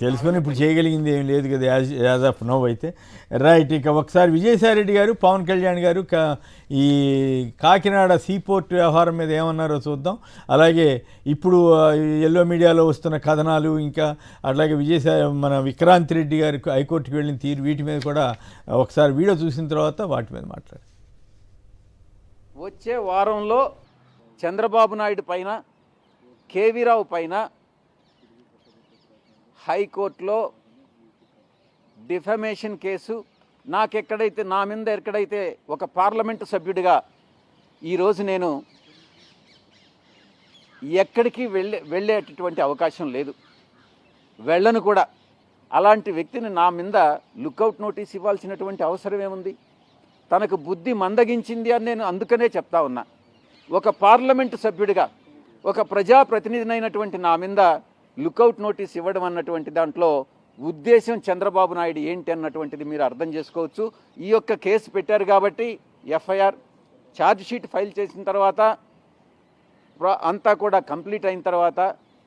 తెలుసుకొని ఇప్పుడు చేయగలిగింది ఏం లేదు కదా యాజ్ ఆఫ్ నో అయితే. రైట్. ఇక ఒకసారి విజయసాయిరెడ్డి గారు, పవన్ కళ్యాణ్ గారు ఈ కాకినాడ సీపోర్ట్ వ్యవహారం మీద ఏమన్నారో చూద్దాం. అలాగే ఇప్పుడు ఎల్లో మీడియాలో వస్తున్న కథనాలు, ఇంకా అట్లాగే మన విక్రాంత్ రెడ్డి గారు హైకోర్టుకి వెళ్ళిన తీరు, వీటి మీద కూడా ఒకసారి వీడియో చూసిన తర్వాత వాటి మీద మాట్లాడారు. వచ్చే వారంలో చంద్రబాబు నాయుడు పైన, కేవీ రావు పైన హైకోర్టులో డిఫమేషన్ కేసు, నా మీద ఎక్కడైతే ఒక పార్లమెంటు సభ్యుడిగా ఈరోజు నేను ఎక్కడికి వెళ్ళేటటువంటి అవకాశం లేదు, వెళ్ళను కూడా. అలాంటి వ్యక్తిని నా మీద లుకౌట్ నోటీస్ ఇవ్వాల్సినటువంటి అవసరం ఏముంది? తనకు బుద్ధి మందగించింది అని నేను అందుకనే చెప్తా ఉన్నా. ఒక పార్లమెంటు సభ్యుడిగా, ఒక ప్రజాప్రతినిధినైనటువంటి నా మీద లుకౌట్ నోటీస్ ఇవ్వడం అన్నటువంటి దాంట్లో ఉద్దేశం చంద్రబాబు నాయుడు ఏంటి అన్నటువంటిది మీరు అర్థం చేసుకోవచ్చు. ఈ యొక్క కేసు పెట్టారు కాబట్టి ఎఫ్ఐఆర్ ఛార్జ్ షీట్ ఫైల్ చేసిన తర్వాత అంతా కూడా కంప్లీట్ అయిన తర్వాత,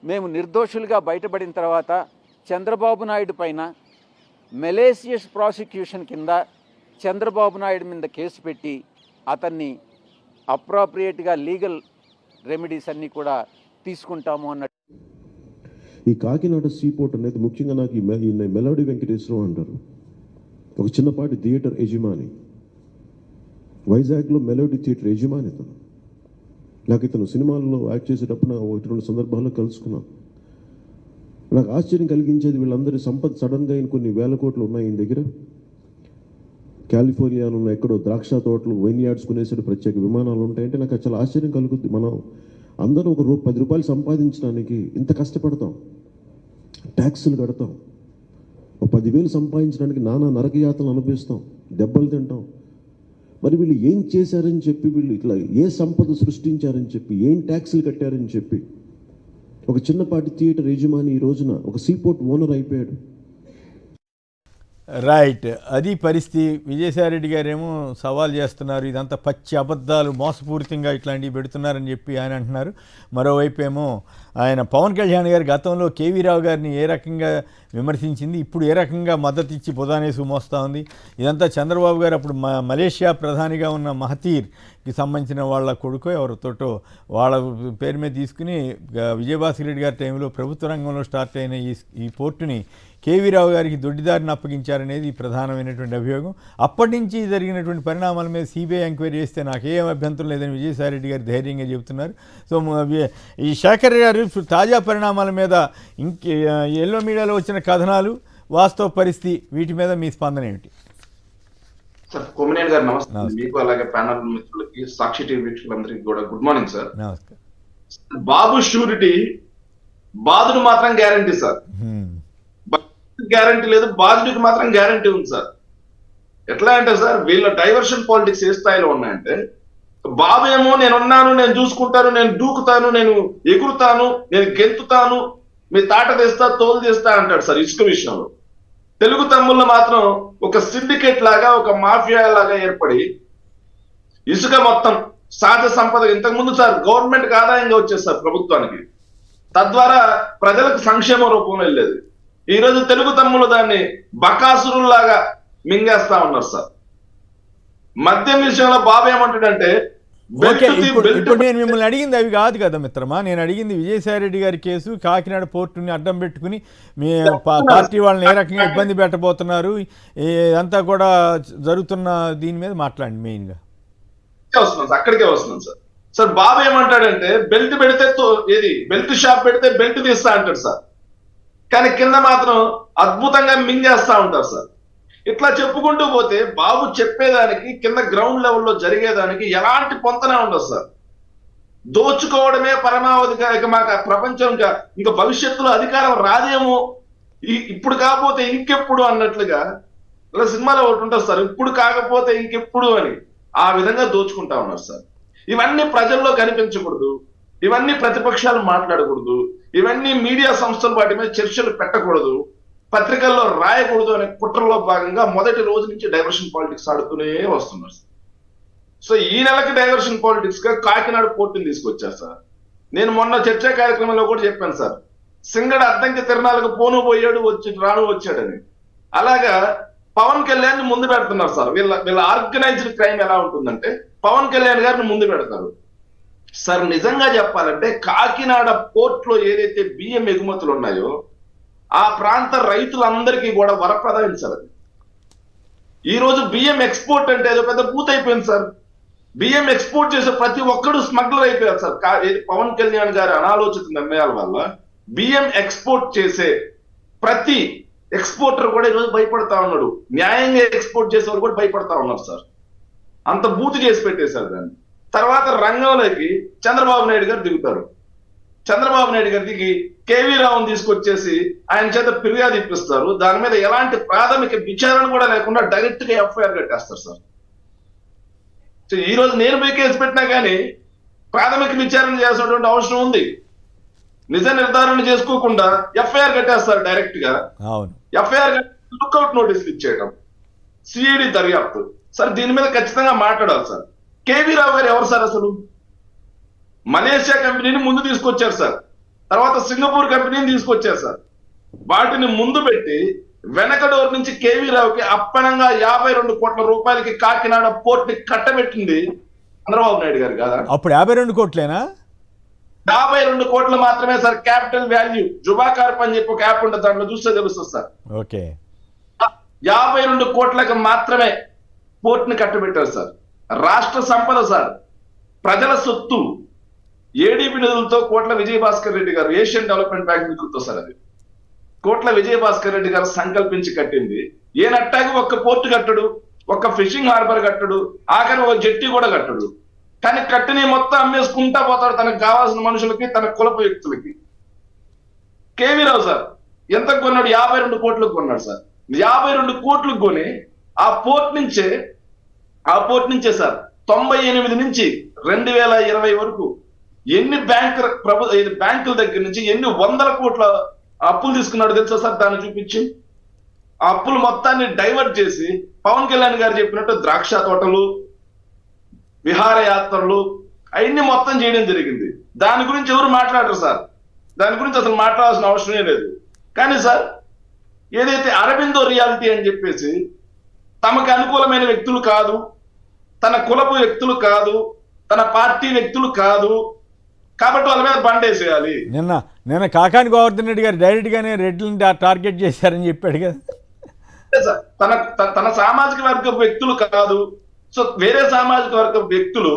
మేము నిర్దోషులుగా బయటపడిన తర్వాత చంద్రబాబు నాయుడు పైన మెలేసియస్ ప్రాసిక్యూషన్ కింద చంద్రబాబు నాయుడు మీద కేసు పెట్టి అతన్ని అప్రాప్రియేట్గా లీగల్ రెమెడీస్ అన్నీ కూడా తీసుకుంటాము అన్నట్టు. ఈ కాకినాడ సీపోర్ట్ అనేది ముఖ్యంగా నాకు ఈ మెలోడీ వెంకటేశ్వరరావు అంటారు, ఒక చిన్నపాటి థియేటర్ యజమాని. వైజాగ్లో మెలోడీ థియేటర్ యజమాని ఇతను. నాకు ఇతను సినిమాల్లో యాక్ట్ చేసేటప్పుడు ఒకటి రెండు సందర్భాల్లో కలుసుకున్నాను. నాకు ఆశ్చర్యం కలిగించేది, వీళ్ళందరి సంపద సడన్గా కొన్ని వేల కోట్లు ఉన్నాయి ఈయన దగ్గర. కాలిఫోర్నియాలో ఉన్న ఎక్కడో ద్రాక్ష తోటలు, వైన్ యార్డ్స్ కొనేసే ప్రత్యేక విమానాలు ఉంటాయంటే నాకు చాలా ఆశ్చర్యం కలుగుద్ది. మనం అందరూ ఒక 10 రూపాయలు సంపాదించడానికి ఇంత కష్టపడతాం, ట్యాక్సులు కడతాం. ఒక 10,000 సంపాదించడానికి నానా నరకయాతలు అనుభవిస్తాం, దెబ్బలు తింటాం. మరి వీళ్ళు ఏం చేశారని చెప్పి, వీళ్ళు ఇట్లా ఏ సంపద సృష్టించారని చెప్పి, ఏం ట్యాక్సులు కట్టారని చెప్పి ఒక చిన్నపాటి థియేటర్ యజమాని ఈ రోజున ఒక సీపోర్ట్ ఓనర్ అయిపోయాడు. రైట్. అది పరిస్థితి. విజయసాయిరెడ్డి గారేమో సవాల్ చేస్తున్నారు, ఇదంతా పచ్చి అబద్ధాలు, మోసపూరితంగా ఇట్లాంటివి పెడుతున్నారని చెప్పి ఆయన అంటున్నారు. మరోవైపు ఏమో ఆయన పవన్ కళ్యాణ్ గారు గతంలో కేవీ రావు గారిని ఏ రకంగా విమర్శించింది, ఇప్పుడు ఏ రకంగా మద్దతు ఇచ్చి బుధానేసు మోస్తూ ఉంది. ఇదంతా చంద్రబాబు గారు అప్పుడు మలేషియా ప్రధానిగా ఉన్న మహతీర్కి సంబంధించిన వాళ్ళ కొడుకో ఎవరితోటో వాళ్ళ పేరు మీద తీసుకుని విజయభాస్కర్ రెడ్డి గారి టైంలో ప్రభుత్వ రంగంలో స్టార్ట్ అయిన ఈ పోర్టుని కేవీ రావు గారికి దొడ్డిదారిని అప్పగించారనేది ప్రధానమైనటువంటి అభియోగం. అప్పటి నుంచి జరిగినటువంటి పరిణామాల మీద సిబిఐ ఎంక్వైరీ చేస్తే నాకేం అభ్యంతరం లేదని విజయసాయిరెడ్డి గారు ధైర్యంగా చెబుతున్నారు. సో ఈ శేఖర్ గారు తాజా పరిణామాల మీద ఎల్లో మీడియాలో వచ్చిన కథనాలు, వాస్తవ పరిస్థితి, వీటి మీద మీ స్పందన ఏమిటి? సార్ కొమ్మినేని గారు నమస్తే. మీకు అలాగే ప్యానల్ మిత్రులకి, సాక్షి టీవీ వీక్షకులందరికీ కూడా గుడ్ మార్నింగ్ సార్. నమస్కారం. బాబు షూరిటీ, బాధుడు మాత్రం గ్యారంటీ సార్. గ్యారంటీ లేదు, బాధుడికి మాత్రం గ్యారంటీ ఉంది సార్. ఎట్లా అంటే సార్, వీళ్ళ డైవర్షన్ పాలిటిక్స్ ఏ స్థాయిలో ఉన్నాయంటే, బాబు ఏమో నేనున్నాను, నేను చూసుకుంటాను, నేను దూకుతాను, నేను ఎగురుతాను, నేను గెంతుతాను, మీ తాట తెస్తా, తోలు తెస్తా అంటాడు సార్ ఇసుక విషయంలో. తెలుగు తమ్ముళ్ళు మాత్రం ఒక సిండికేట్ లాగా, ఒక మాఫియా లాగా ఏర్పడి ఇసుక మొత్తం సహజ సంపద ఇంతకుముందు సార్ గవర్నమెంట్కి ఆదాయంగా వచ్చేది సార్ ప్రభుత్వానికి, తద్వారా ప్రజలకు సంక్షేమ రూపంలో వెళ్ళేది. ఈ రోజు తెలుగు తమ్ముళ్ళు దాన్ని బకాసురుల్లాగా మింగేస్తా ఉన్నారు సార్. మద్యం విషయంలో బాబు ఏమంటాడంటే, ఇప్పుడు నేను మిమ్మల్ని అడిగింది అవి కాదు కదా మిత్రమా, నేను అడిగింది విజయసాయిరెడ్డి గారి కేసు, కాకినాడ పోర్టుని అడ్డం పెట్టుకుని మీ పార్టీ వాళ్ళని ఏ రకంగా ఇబ్బంది పెట్టబోతున్నారు, అంతా కూడా జరుగుతున్న దీని మీద మాట్లాడండి మెయిన్గా. వస్తున్నాను సార్, అక్కడికే వస్తున్నాను సార్. సార్ బాబు ఏమంటాడంటే, బెల్ట్ పెడితే బెల్ట్ షాప్ పెడితే బెల్ట్ తీస్తా అంటాడు సార్, కానీ కింద మాత్రం అద్భుతంగా మింగేస్తా ఉంటారు సార్. ఇట్లా చెప్పుకుంటూ పోతే బాబు చెప్పేదానికి కింద గ్రౌండ్ లెవెల్లో జరిగేదానికి ఎలాంటి పొంతనే ఉండదు సార్. దోచుకోవడమే పరమావధిగా, ఇక మాకు ప్రపంచం ఇంకా భవిష్యత్తులో అధికారం రాదేమో, ఇప్పుడు కాకపోతే ఇంకెప్పుడు అన్నట్లుగా ఇలా సినిమాలో ఒకటి ఉంటుంది సార్, ఇప్పుడు కాకపోతే ఇంకెప్పుడు అని. ఆ విధంగా దోచుకుంటా ఉన్నారు సార్. ఇవన్నీ ప్రజల్లో కనిపించకూడదు, ఇవన్నీ ప్రతిపక్షాలు మాట్లాడకూడదు, ఇవన్నీ మీడియా సంస్థలు వాటి మీద చర్చలు పెట్టకూడదు, పత్రికల్లో రాయకూడదు అనే కుట్రలో భాగంగా మొదటి రోజు నుంచి డైవర్షన్ పాలిటిక్స్ ఆడుతూనే వస్తున్నారు సార్. సో ఈ నెలకి డైవర్షన్ పాలిటిక్స్ గా కాకినాడ పోర్టుని తీసుకొచ్చారు సార్. నేను మొన్న చర్చా కార్యక్రమంలో కూడా చెప్పాను సార్, సింగడ అద్దంకి తిరణాలకు పోను పోయాడు రాను వచ్చాడని. అలాగా పవన్ కళ్యాణ్ ముందు పెడుతున్నారు సార్. వీళ్ళ ఆర్గనైజ్డ్ క్రైమ్ ఎలా ఉంటుందంటే పవన్ కళ్యాణ్ గారిని ముందు పెడతారు సార్. నిజంగా చెప్పాలంటే కాకినాడ పోర్ట్లో ఏదైతే బియ్యం ఎగుమతులు ఉన్నాయో ఆ ప్రాంత రైతులందరికీ కూడా వరప్రదాయం సార్. ఈ రోజు బియ్యం ఎక్స్పోర్ట్ అంటే ఏదో పెద్ద పూత అయిపోయింది సార్. బియ్యం ఎక్స్పోర్ట్ చేసే ప్రతి ఒక్కడు స్మగ్లర్ అయిపోయారు సార్. పవన్ కళ్యాణ్ గారి అనాలోచిత నిర్ణయాల వల్ల బియ్యం ఎక్స్పోర్ట్ చేసే ప్రతి ఎక్స్పోర్టర్ కూడా ఈరోజు భయపడతా ఉన్నాడు. న్యాయంగా ఎక్స్పోర్ట్ చేసేవారు కూడా భయపడతా ఉన్నారు సార్. అంత బూతు చేసి పెట్టేశారు దాన్ని. తర్వాత రంగంలోకి చంద్రబాబు నాయుడు గారు దిగుతారు. చంద్రబాబు నాయుడు గారు దిగి కేవీ రావుని తీసుకొచ్చేసి ఆయన చేత ఫిర్యాదు ఇప్పిస్తారు. దాని మీద ఎలాంటి ప్రాథమిక విచారణ కూడా లేకుండా డైరెక్ట్ గా ఎఫ్ఐఆర్ కట్టేస్తారు సార్. ఈ రోజు నేను పోయి కేసు పెట్టినా కానీ ప్రాథమిక విచారణ చేయాల్సినటువంటి అవసరం ఉంది. నిజ నిర్ధారణ చేసుకోకుండా ఎఫ్ఐఆర్ కట్టేస్తారు డైరెక్ట్ గా. ఎఫ్ఐఆర్ లుక్అవుట్ నోటీసులు ఇచ్చేయడం, సిఐడి దర్యాప్తు సార్. దీని మీద ఖచ్చితంగా మాట్లాడాలి సార్. కేవీ రావు గారు ఎవరు సార్? అసలు మలేషియా కంపెనీని ముందు తీసుకొచ్చారు సార్. తర్వాత సింగపూర్ కంపెనీని తీసుకొచ్చారు సార్. వాటిని ముందు పెట్టి వెనక డోర్ నుంచి కేవీ రావుకి అప్పనంగా 52 కోట్ల రూపాయలకి కాకినాడ పోర్ట్ ని కట్టబెట్టింది చంద్రబాబు నాయుడు గారు కదా. అప్పుడు 52 కోట్లేనా? 52 కోట్లు మాత్రమే సార్. క్యాపిటల్ వాల్యూ జుబాకార్ప్ అని చెప్పి ఒక యాప్ ఉంటుంది, దాంట్లో చూస్తే తెలుస్తుంది సార్. ఓకే, 52 కోట్లకు మాత్రమే పోర్ట్ ని కట్టబెట్టారు సార్. రాష్ట్ర సంపద సార్, ప్రజల సొత్తు, ఏడీపీ నిధులతో కోట్ల విజయభాస్కర్ రెడ్డి గారు ఏషియన్ డెవలప్మెంట్ బ్యాంక్ నిధులతో సార్ అది కోట్ల విజయభాస్కర్ రెడ్డి గారు సంకల్పించి కట్టింది. ఏనట్టాగి ఒక్క పోర్టు కట్టడు, ఒక్క ఫిషింగ్ హార్బర్ కట్టడు, ఆఖరి ఒక జెట్టి కూడా కట్టడు. కానీ కట్టిని మొత్తం అమ్మేసుకుంటా పోతాడు తనకు కావాల్సిన మనుషులకి, తన కులపు వ్యక్తులకి. కేవీ రావు సార్ ఎంత కొన్నాడు? 52 కోట్లకు కొన్నాడు సార్. 52 కోట్లకు కొని ఆ పోర్ట్ నుంచే సార్ 98 నుంచి 2020 వరకు ఎన్ని బ్యాంకుల దగ్గర నుంచి ఎన్ని వందల కోట్ల అప్పులు తీసుకున్నాడు తెలుసా సార్? దాన్ని చూపించి ఆ అప్పులు మొత్తాన్ని డైవర్ట్ చేసి పవన్ కళ్యాణ్ గారు చెప్పినట్టు ద్రాక్ష తోటలు, విహారయాత్రలు అవన్నీ మొత్తం చేయడం జరిగింది. దాని గురించి ఎవరు మాట్లాడరు సార్. దాని గురించి అసలు మాట్లాడాల్సిన అవసరమే లేదు. కానీ సార్ ఏదైతే అరబిందో రియాలిటీ అని చెప్పేసి తమకు అనుకూలమైన వ్యక్తులు కాదు, తన కులపు వ్యక్తులు కాదు, తన పార్టీ వ్యక్తులు కాదు కాబట్టి వాళ్ళ మీద బండేసేయాలి. నిన్న కాకాని గోవర్ధన్ రెడ్డి గారు డైరెక్ట్ గానే రెడ్లను టార్గెట్ చేశారని చెప్పాడు కదా. తన సామాజిక వర్గ వ్యక్తులు కాదు. సో వేరే సామాజిక వర్గ వ్యక్తులు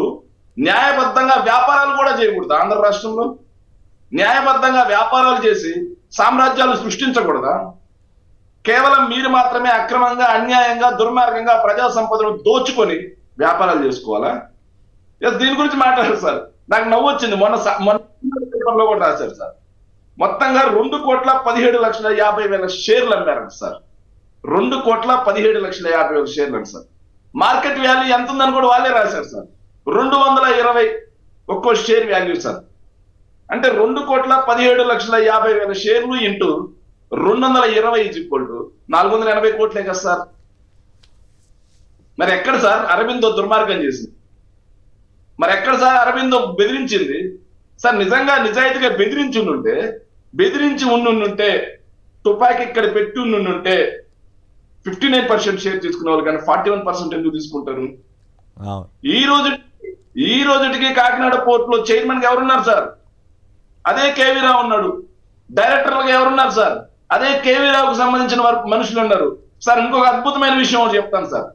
న్యాయబద్ధంగా వ్యాపారాలు కూడా చేయకూడదు. ఆంధ్ర రాష్ట్రంలో న్యాయబద్ధంగా వ్యాపారాలు చేసి సామ్రాజ్యాలు సృష్టించకూడదా? కేవలం మీరు మాత్రమే అక్రమంగా, అన్యాయంగా, దుర్మార్గంగా ప్రజా సంపదను దోచుకొని వ్యాపారాలు చేసుకోవాలా? దీని గురించి మాట్లాడారు సార్. నాకు నవ్వు వచ్చింది. మొన్న కూడా రాశారు సార్. మొత్తంగా 2,17,50,000 షేర్లు అమ్మారంట సార్. 2,17,50,000 షేర్లు అంట సార్. మార్కెట్ వాల్యూ ఎంత ఉందని కూడా వాళ్ళే రాశారు సార్. 220 ఒక్కో షేర్ వాల్యూ సార్. అంటే 2,17,50,000 షేర్లు ఇంటూ 220 480 కోట్లే కదా సార్. మరి ఎక్కడ సార్ అరబిందో దుర్మార్గం చేసింది? మరి ఎక్కడ సార్ అరబిందో బెదిరించింది? సార్ నిజంగా నిజాయితీగా బెదిరించి ఉండుంటే తుపాకీ ఇక్కడ పెట్టి ఉండుంటే 59% షేర్ తీసుకునే వాళ్ళు కానీ 41% ఎందుకు తీసుకుంటారు? ఈ రోజుటికి కాకినాడ పోర్ట్ లో చైర్మన్ గా ఎవరున్నారు సార్? అదే కేవీ రావు ఉన్నాడు. డైరెక్టర్లుగా ఎవరున్నారు సార్? అదే కేవీ రావుకు సంబంధించిన మనుషులు ఉన్నారు సార్. ఇంకొక అద్భుతమైన విషయం చెప్తాను సార్.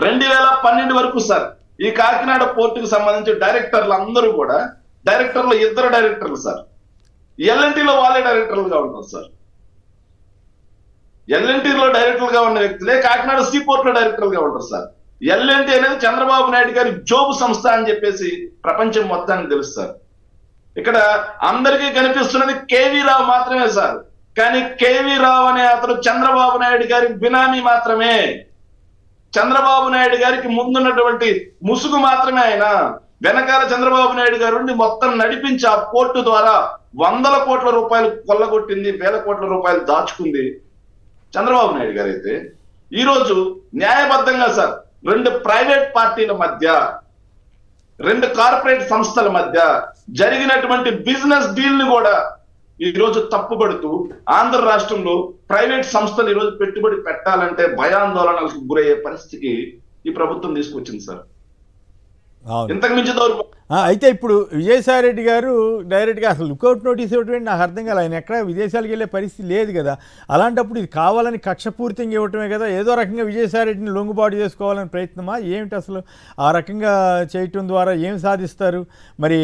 2012 వరకు సార్ ఈ కాకినాడ పోర్టుకు సంబంధించి డైరెక్టర్లు అందరూ కూడా డైరెక్టర్లు 2 డైరెక్టర్లు సార్. ఎల్ఎన్టీలో వాళ్ళే డైరెక్టర్లుగా ఉంటారు సార్. ఎల్ఎన్టీలో డైరెక్టర్లుగా ఉన్న వ్యక్తులే కాకినాడ సీపోర్ట్ లో డైరెక్టర్లుగా ఉంటారు సార్. ఎల్ఎన్టీ అనేది చంద్రబాబు నాయుడు గారి జోబు సంస్థ అని చెప్పేసి ప్రపంచం మొత్తానికి తెలుస్తారు. ఇక్కడ అందరికీ కనిపిస్తున్నది కేవీ రావు మాత్రమే సార్. కానీ కేవీ రావు అనే అతడు చంద్రబాబు నాయుడు గారి బినామీ మాత్రమే. చంద్రబాబు నాయుడు గారికి ముందున్నటువంటి ముసుగు మాత్రమే ఆయన. వెనకాల చంద్రబాబు నాయుడు గారు మొత్తం నడిపించి ఆ పోర్టు ద్వారా 100 కోట్ల రూపాయలు కొల్లగొట్టింది, 1000 కోట్ల రూపాయలు దాచుకుంది చంద్రబాబు నాయుడు గారు. అయితే ఈ రోజు న్యాయబద్ధంగా సార్ 2 ప్రైవేట్ పార్టీల మధ్య, 2 కార్పొరేట్ సంస్థల మధ్య జరిగినటువంటి బిజినెస్ డీల్ ని కూడా ఈ రోజు తప్పుపడుతూ ఆంధ్ర రాష్ట్రంలో ప్రైవేట్ సంస్థలు ఈ రోజు పెట్టుబడి పెట్టాలంటే భయాందోళనలకు గురయ్యే పరిస్థితికి ఈ ప్రభుత్వం తీసుకొచ్చింది సార్. అవును. ఇంతకు మించి దౌర్భాగ్యం. అయితే ఇప్పుడు విజయసాయి రెడ్డి గారు డైరెక్ట్గా అసలు లుకౌట్ నోటీస్ ఇవ్వటం నాకు అర్థం కాదు. ఆయన ఎక్కడ విదేశాలకు వెళ్ళే పరిస్థితి లేదు కదా. అలాంటప్పుడు ఇది కావాలని కక్షపూర్తిగా ఇవ్వటమే కదా. ఏదో రకంగా విజయసాయి రెడ్డిని లొంగుబాటు చేసుకోవాలని ప్రయత్నమా ఏమిటి అసలు? ఆ రకంగా చేయటం ద్వారా ఏం సాధిస్తారు? మరి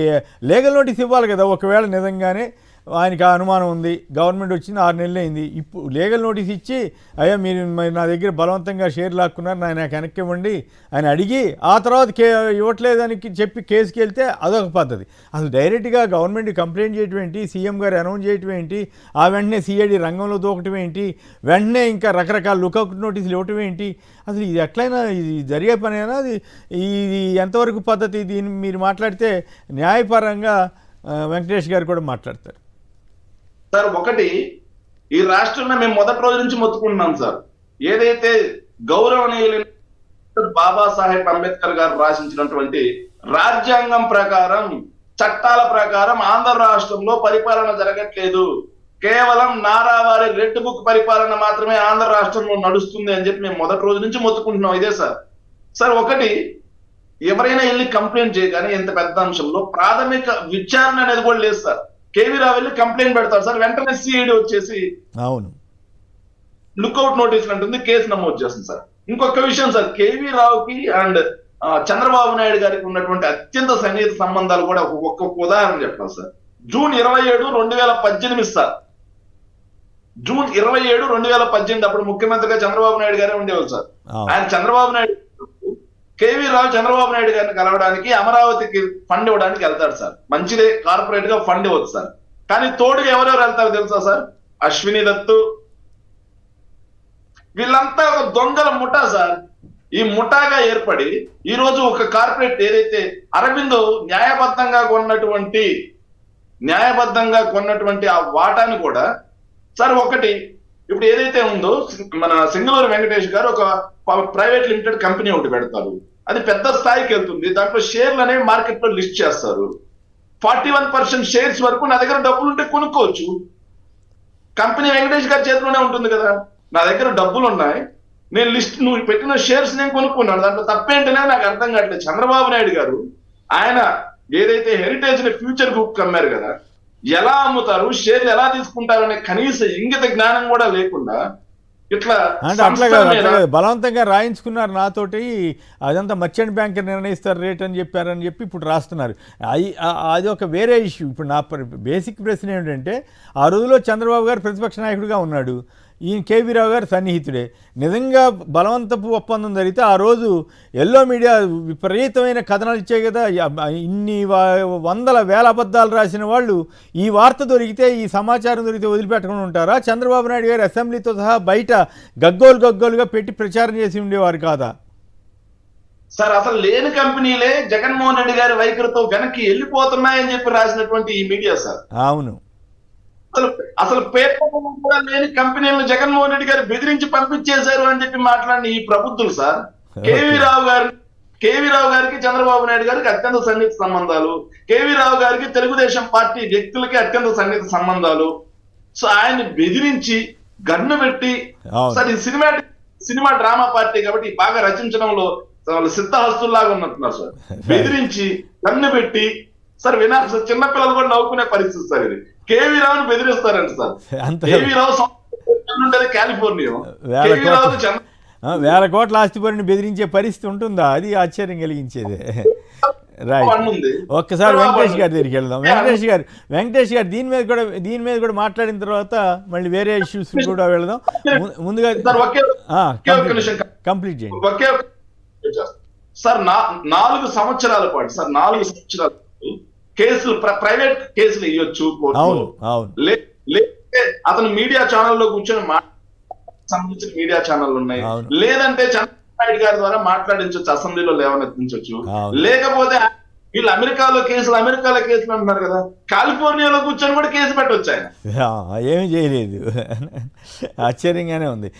లీగల్ నోటీస్ ఇవ్వాలి కదా. ఒకవేళ నిజంగానే ఆయనకి ఆ అనుమానం ఉంది, గవర్నమెంట్ వచ్చింది 6 నెలలు అయింది, ఇప్పుడు లీగల్ నోటీస్ ఇచ్చి అయ్యా మీరు నా దగ్గర బలవంతంగా షేర్ లాక్కున్నారు, నాకు వెనక్కి ఇవ్వండి అని అడిగి ఆ తర్వాత ఇవ్వట్లేదని చెప్పి కేసుకి వెళ్తే అదొక పద్ధతి. అసలు డైరెక్ట్గా గవర్నమెంట్ కంప్లైంట్ చేయటం ఏంటి, సీఎం గారు అనౌన్స్ చేయటం ఏంటి, ఆ వెంటనే సిఐడి రంగంలో దూకటం ఏంటి, వెంటనే ఇంకా రకరకాల లుకౌట్ నోటీసులు ఇవ్వటం ఏంటి? అసలు ఇది ఎట్లయినా ఇది జరిగే పనేనా? ఇది ఎంతవరకు పద్ధతి? దీన్ని మీరు మాట్లాడితే న్యాయపరంగా వెంకటేష్ గారు కూడా మాట్లాడతారు. సార్ ఒకటి, ఈ రాష్ట్రంలో మేము మొదటి రోజు నుంచి మొత్తుకుంటున్నాం సార్. ఏదైతే గౌరవనీయులైన బాబాసాహెబ్ అంబేద్కర్ గారు రాసించినటువంటి రాజ్యాంగం ప్రకారం, చట్టాల ప్రకారం ఆంధ్ర రాష్ట్రంలో పరిపాలన జరగట్లేదు, కేవలం నారావారి రెడ్ బుక్ పరిపాలన మాత్రమే ఆంధ్ర రాష్ట్రంలో నడుస్తుంది అని చెప్పి మేము మొదటి రోజు నుంచి మొత్తుకుంటున్నాం. ఇదే సార్. సార్ ఒకటి, ఎవరైనా వెళ్ళి కంప్లైంట్ చేయగానే ఇంత పెద్ద అంశంలో ప్రాథమిక విచారణ అనేది కూడా లేదు సార్. కేవీ రావు వెళ్ళి కంప్లైంట్ పెడతారు సార్, వెంటనే సిఐడి వచ్చేసి అవును లుకౌట్ నోటీసులు అంటుంది, కేసు నమోదు చేస్తుంది సార్. ఇంకొక విషయం సార్, కేవీ రావుకి అండ్ చంద్రబాబు నాయుడు గారికి ఉన్నటువంటి అత్యంత సన్నిహిత సంబంధాలు కూడా ఒక్కొక్క ఉదాహరణ చెప్పాలి సార్. June 27, 2018 sir. జూన్ 27, 2018 అప్పుడు ముఖ్యమంత్రిగా చంద్రబాబు నాయుడు గారే ఉండేవాళ్ళు సార్. ఆయన చంద్రబాబు నాయుడు కేవీ రావు చంద్రబాబు నాయుడు గారిని కలవడానికి అమరావతికి ఫండ్ ఇవ్వడానికి వెళ్తాడు సార్. మంచిదే, కార్పొరేట్ గా ఫండ్ ఇవ్వచ్చు సార్. కానీ తోడుగా ఎవరెవరు వెళ్తారో తెలుసా సార్? అశ్విని దత్తు, వీళ్ళంతా ఒక దొంగల ముఠా సార్. ఈ ముఠాగా ఏర్పడి ఈ రోజు ఒక కార్పొరేట్ ఏదైతే అరవిందో న్యాయబద్ధంగా కొన్నటువంటి ఆ వాటాని కూడా సార్ ఒకటి, ఇప్పుడు ఏదైతే ఉందో మన సింగళూరు వెంకటేష్ గారు ఒక ప్రైవేట్ లిమిటెడ్ కంపెనీ ఒకటి పెడతారు. అది పెద్ద స్థాయికి వెళ్తుంది. దాంట్లో షేర్లు అనేవి మార్కెట్ లో లిస్ట్ చేస్తారు. 41% షేర్స్ వరకు నా దగ్గర డబ్బులు ఉంటే కొనుక్కోవచ్చు. కంపెనీ వెంకటేష్ గారి చేతిలోనే ఉంటుంది కదా. నా దగ్గర డబ్బులు ఉన్నాయి, నేను నువ్వు పెట్టిన షేర్స్ నేను కొనుక్కున్నాను, దాంట్లో తప్పేంటనే నాకు అర్థం కావట్లేదు. చంద్రబాబు నాయుడు గారు ఆయన ఏదైతే హెరిటేజ్ ని ఫ్యూచర్ గ్రూప్ అమ్మారు కదా, ఎలా అమ్ముతారు, షేర్లు ఎలా తీసుకుంటారు అనే కనీస ఇంగిత జ్ఞానం కూడా లేకుండా ఇట్లా అంటే అట్లా కాదు, బలవంతంగా రాయించుకున్నారు నాతోటి, అదంతా మర్చెంట్ బ్యాంకర్ నిర్ణయిస్తారు రేట్ అని చెప్పి ఇప్పుడు రాస్తున్నారు. అది ఒక వేరే ఇష్యూ. ఇప్పుడు నా బేసిక్ ప్రశ్న ఏమిటంటే, ఆ రోజులో చంద్రబాబు గారు ప్రతిపక్ష నాయకుడిగా ఉన్నాడు, ఈయన కేవీ రావు గారు సన్నిహితుడే. నిజంగా బలవంతపు ఒప్పందం జరిగితే ఆ రోజు ఎల్లో మీడియా విపరీతమైన కథనాలు ఇచ్చాయి కదా. ఇన్ని వందల వేల అబద్ధాలు రాసిన వాళ్ళు ఈ వార్త దొరికితే, ఈ సమాచారం దొరికితే వదిలిపెట్టకుండా ఉంటారా? చంద్రబాబు నాయుడు గారు అసెంబ్లీతో సహా బయట గగ్గోలుగా పెట్టి ప్రచారం చేసి ఉండేవారు కాదా? సార్ అసలు లేని కంపెనీలే జగన్మోహన్ రెడ్డి గారి వైఖరితో వెనక్కి వెళ్ళిపోతున్నాయని చెప్పి రాసినటువంటి ఈ మీడియా సార్. అవును, అసలు పేపర్ కూడా లేని కంపెనీలను జగన్మోహన్ రెడ్డి గారు బెదిరించి పంపించేశారు అని చెప్పి మాట్లాడిన ఈ ప్రభుత్వం సార్. కేవీ రావు గారికి చంద్రబాబు నాయుడు గారికి అత్యంత సన్నిహిత సంబంధాలు, కేవీ రావు గారికి తెలుగుదేశం పార్టీ వ్యక్తులకి అత్యంత సన్నిహిత సంబంధాలు. సో ఆయన్ని బెదిరించి గన్ను పెట్టి సార్, ఈ సినిమా డ్రామా పార్టీ కాబట్టి బాగా రచించడంలో సిద్ధహస్తుల్లాగా ఉన్నట్టున్నారు సార్. బెదిరించి గన్ను పెట్టి సార్ చిన్నపిల్లలు కూడా నవ్వుకునే పరిస్థితి సార్. ఇది కేవీ రావుని బెదిరిస్తారంట సార్. కేవీ రావు కాలిఫోర్నియా, వేల కోట్ల ఆస్తిపరిని బెదిరించే పరిస్థితి ఉంటుందా? అది ఆశ్చర్యం కలిగించేదే. రైట్, ఒక్కసారి వెంకటేష్ గారి దగ్గరికి వెళ్దాం. వెంకటేష్ గారు దీని మీద కూడా మాట్లాడిన తర్వాత మళ్ళీ వేరే ఇష్యూస్ కూడా వెళ్దాం. ముందుగా కంప్లీట్ చేయండి సార్. 4 సంవత్సరాల పాటు కేసులు, ప్రైవేట్ కేసులు ఇవ్వచ్చు లేదంటే అతను మీడియా ఛానల్లో కూర్చొని సంబంధించిన మీడియా ఛానల్ ఉన్నాయి, లేదంటే చంద్రబాబు నాయుడు గారి ద్వారా మాట్లాడించవచ్చు, అసెంబ్లీలో లేవనెత్తించవచ్చు. లేకపోతే వీళ్ళు అమెరికాలో కేసులు అంటున్నారు కదా, కాలిఫోర్నియాలో కూర్చొని కూడా కేసు పెట్టవచ్చు. ఆయన ఏమీ చేయలేదు, ఆశ్చర్యంగానే ఉంది.